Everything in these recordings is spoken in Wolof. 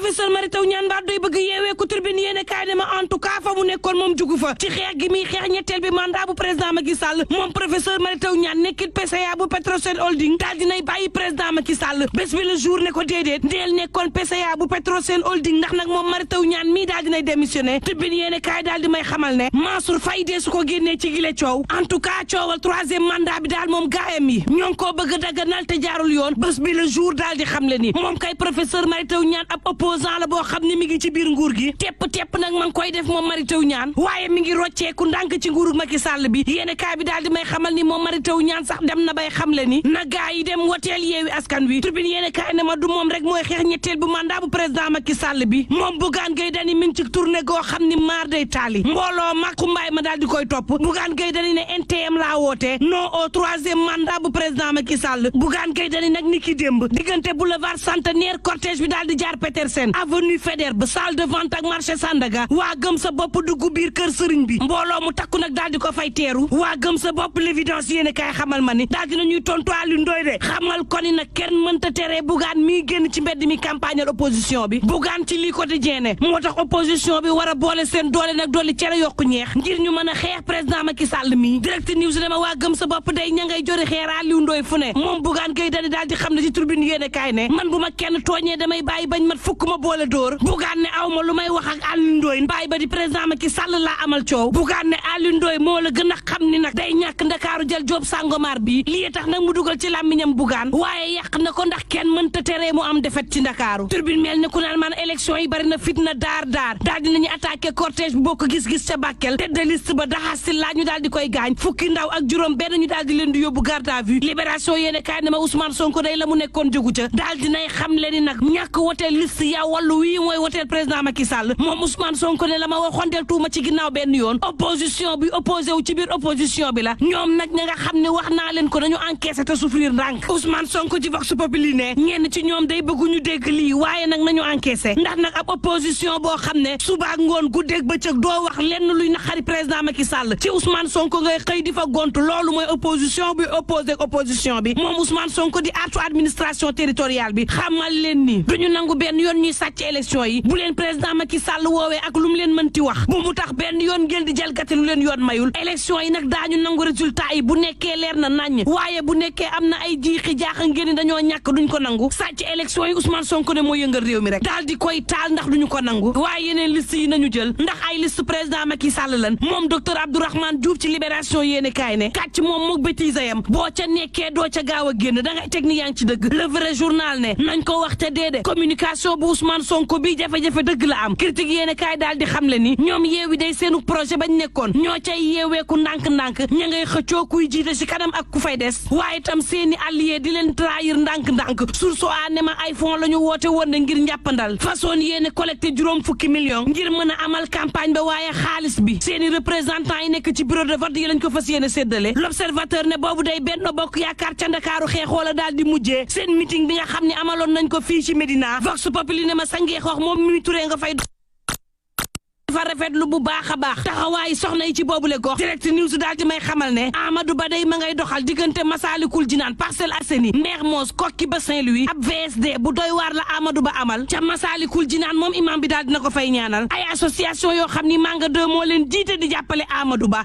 professeur Mary Teuw Niane mbaa doy bëgg yeewee ku Tribune yéene kaay ne ma en tout cas fa mu nekkoon moom jugu fa ci xeex gi muy xeex ñetteel bi mandat bu président Macky Sall moom professeur Mary Teuw Niane nekkit PCA bu Petrosen Holding daal dinay bàyyi président Macky Sall bés bi le jour ne ko déedéet ndeel nekkoon PCA bu Petrosen Holding ndax nag moom Mary Teuw Niane mii daal dinay démissionné Tribune yéene kaay daal di may xamal ne Mansour Faye dee su ko génnee ci gile coow en tout cas coowal troisième mandat bi daal moom gaayam yi ñoo ngi koo bëgg a daganal te jaarul yoon bés bi le jour daal di xam le ni moom kay professeur Mary Teuw Niane ab opposant la boo xam ne mi ngi ci biir nguur gi tepp nag ma ngi koy def moom Mary Teuw Niane waaye mi ngi rocceeku ndànk ci nguuru Macky Sall bi yéene kaay bi daal di may xamal ni moom Mary Teuw Niane sax dem na bay xam le ni na gaa yi dem woteel yeewi askan wi Tribune yéene kaay ne ma du moom rek mooy xeex ñetteel bu mandat bu président Macky Sall bi moom Bougane Gueye Dany mi ngi ci tournée goo xam ni maar day taali mbooloo mag xumbaay ma daal di koy topp Bougane Gueye Dany ne NTM laa woote non au troisième mandat bu président Macky Sall Bougane Gueye Dany nag ni ki démb diggante boulevard Centenaire cortège bi daal di jaar Petersen avenue Faidherbe salle de vente ak marché Sandaga waa gëm sa bopp dugg biir kër sëriñ bi mbooloo mu takku nag daal di ko fay teeru waa gëm sa bopp l'évidence yéene kaay xamal ma ni daal dina ñuy tontu Aliou Ndoye de xamal ko ni nag kenn mënta tere Bougane mii génn ci mbedd mi campagnal opposition bi Bougane ci lii quotidien ne moo tax opposition bi war a boole seen doole nag doole cere yokku ñeex ngir ñu mën a xeex président Macky Sall mii direct news dama waa gëm sa bopp day ña ngay jori xeer Aliou Ndoye fu ne moom Bougane Gueye Dany daal di xam ne ci Tribune yéene kaay ne man bu ma kenn tooñee damay bàyyi bañ mat fukk ma boole dóor Bougane ne aw ma lu may wax ak Aliou Ndoye bàyyi ba di président Macky Sall laa amal coow Bougane ne Aliou Ndoye moo la gën a xam ni nag day ñàkk Ndakaaru jël Jóob Sangomar bi lii tax nag mu dugal ci làmmiñam Bougane waaye yàq na ko ndax kenn mënta teree mu am defet ci Ndakaaru Tribune mel ne ku naan man élection yi bari na fitna daar daal dinañu attaqué cortège bu bokk gis-gis ca Bakel tête de liste ba daxaasi laa ñu daal di koy gaañ fukki ndaw ak juróom benn ñu daal di leen di yóbbu garde à vue libération yéene kaay ne ma Ousmane Sonko day la mu nekkoon jógu ca daal dinay xam le ni nag ñàkk woteel liste yaa wàllu wii mooy woteel président Macky Sall moom Ousmane Sonko ne la ma waxoon del tuuma ci ginnaaw benn yoon opposition bi opposé wu ci biir opposition bi la ñoom nag ña nga xam ne wax naa leen ko dañu encaissé te souffrir ndànk Ousmane Sonko ci Vox Populi ne ñenn ci ñoom day bëgguñu dégg lii waaye nag nañu encaissé ndax nag ab opposition boo xam ne suba ak ngoon guddeeg bëccëg doo wax lenn luy naqari président Macky Sall ci Ousmane Sonko ngay xëy di fa gontu loolu mooy opposition bi opposé ak opposition bi moom Ousmane Sonko di artu administration territoriale bi xamal leen ni duñu nangu benn yoon ñuy sàcc élection yi bu leen président Macky Sall woowee ak lu mu leen mënti wax bu mu tax benn yoon ngeen di jalgati lu leen yoon mayul élection yi nag daañu nangu résultat yi bu nekkee leer na naññ waaye bu nekkee am na ay jiixi jaaxa ngeen dañoo ñàkk duñ ko nangu sàcc élection yi Ousmane Sonko ne moo yëngal réew mi rek daal di koy taal ndax duñu ko nangu waaye yeneen liste yi nañu jël ndax ay liste président Macky Sall lan moom docteur Abdourahmane Diouf ci libération yéene kaay ne kàcc moom mook bêtise yam boo ca nekkee doo ca gaaw a génn da ngay teg ni yaa ngi ci dëgg le vrai journal ne nañ ko wax te déedéet communication bu Ousmane Sonko bi jafe-jafe dëgg la am critique yéene kaay daal di xam le ni ñoom yeewi day seenu projet bañ nekkoon ñoo cay yeeweeku ndànk-ndànk ña ngay xëccoo kuy jiite ci kanam ak ku fay des waaye itam seeni allié di leen trahir ndànk-ndànk source a ne ma ay fonds la ñu woote woon ne ngir njàppandal façon yéene collecté juróom fukki millions ngir mën a amal campagne ba waaye xaalis bi seeni représentant yi nekk ci bureau de vote yi lañ ko fas yéene séddale l'observateur ne boobu day Benno Bokk Yaakaar ca Ndakaaru xeexoo la daal di mujjee seen meeting bi nga xam ne amaloon nañ ko fii ci Médina Vox Populi ne ma sangee xoox moom Mimi Touré nga fay dafa rafetlu bu baax a baax taxawaayu soxna yi ci boobule gox direct news daal di may xamal ne Amadou Ba day ma ngay doxal diggante Massalikul Jinaan Parcelles Assainies Mermoz Koki ba Saint-Louis ab VSD bu doy waar la Amadou Ba amal ca Massalikul Jinaan moom imam bi daal dina ko fay ñaanal ay association yoo xam ni Manga 2 moo leen jiite di jàppale Amadou Ba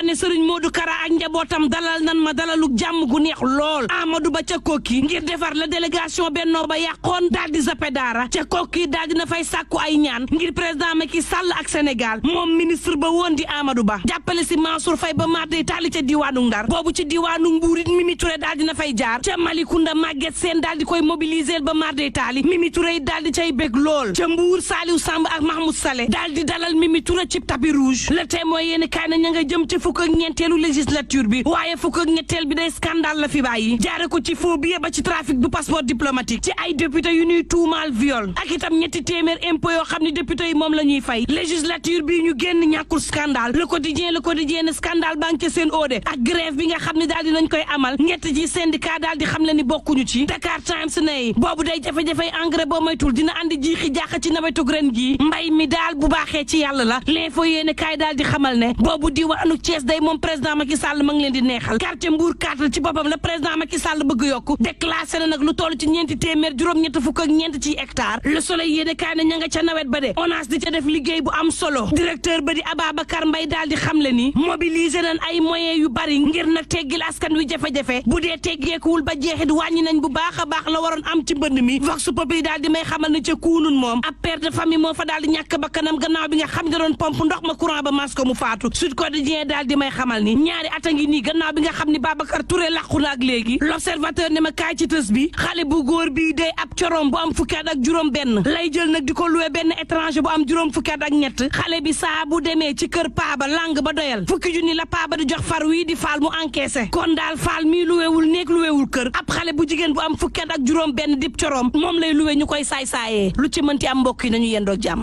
ne Serigne Modou Kara ak njabootam dalal nan ma dalaluk jàmm gu neex lool Amadou Ba ca Koki ngir defar la délégation Benno Ba yàqoon daal di zappe daara ca Koki daal dina fay sàkku ay ñaan ngir président Macky Sall ak Sénégal moom ministre ba woon di Amadou Ba jàppale si Mansour Faye ba mar day taali ca diwaanu Ndar boobu ci diwaanu Mbuur it Mimi Touré daal dina fay jaar ca Malicounda Maguette Sène daal di koy mobiliser ba mar day taali Mimi Touré it daal di cay bég lool ca Mbuur Saliou Samb ak Mahmoud Saleh daal di dalal Mimi Touré ci tapis rouge Le Témoin yéen kaay na ña nga jëm ci fukk ak ñeenteelu législature bi waaye fukk ak ñetteel bi day scandale la fi bàyyi jaare ko ci faux billet ba ci trafic du passeport diplomatique ci ay député yu ñuy tuumaal viol ak itam ñetti téeméer impôt yoo xam ne député yi moom la ñuy fay législature bi ñu génn ñàkkul scandale le quotidien ne scandale baa ngi ca seen oode ak grève bi nga xam ne daal dinañ koy amal ñett ji syndicat daal di xam le ni bokkuñu ci Dakar Times ne boobu day jafe-jafey engrais boo moytul dina andi jiixi jaaxa ci nawetug ren gi mbay mi daal bu baaxee ci yàlla la l'info yéene kaay daal di xamal ne boobu diwaanu Thiès day moom président Macky Sall ma ngi leen di neexal quartier Mbour 4 ci boppam la président Macky Sall bëgg yokku déclassé na nag lu toll ci ñeenti téeméer juróom-ñett fukk ak ñeent ci hectare le soleil yéene kaay ne ña nga ca nawet ba de ONAS di ca def liggéey bu am solo directeur ba di Ababacar Mbaye daal di xamle ni mobiliser nañ ay moyens yu bari ngir nag teggil askan wi jafe-jafe bu dee teggeekuwul ba jeexit wàññi nañ bu baax a baax la waroon am ci mbënd mi vox populi daal di may xamal ne ca kuunun moom ab père de famille moo fa daal di ñàkk bakkanam gannaaw bi nga xam ne doon pompe ndox ma courant ba mas ko mu faatu Sud Quotidien daal di may xamal ni ñaari at a ngi nii gannaaw bi nga xam ni Babacar Touré làqu na ak léegi l'observateur ne ma kaay ci tës bi xale bu góor bii day ab corom bu am fukki at ak juróom benn lay jël nag di ko loué benn étranger bu am juróom fukki at ak ñett xale bi saa bu demee ci kër paaba lang ba doyal fukki junni la paaba di jox far wii di faal mu encaissé kon daal faal mii luweewul néeg luweewul kër ab xale bu jigéen bu am fukki at ak juróom benn dib corom moom lay luwe ñu koy saay-saayee lu ci mënti am mbokk yi nañu yendoog jàmm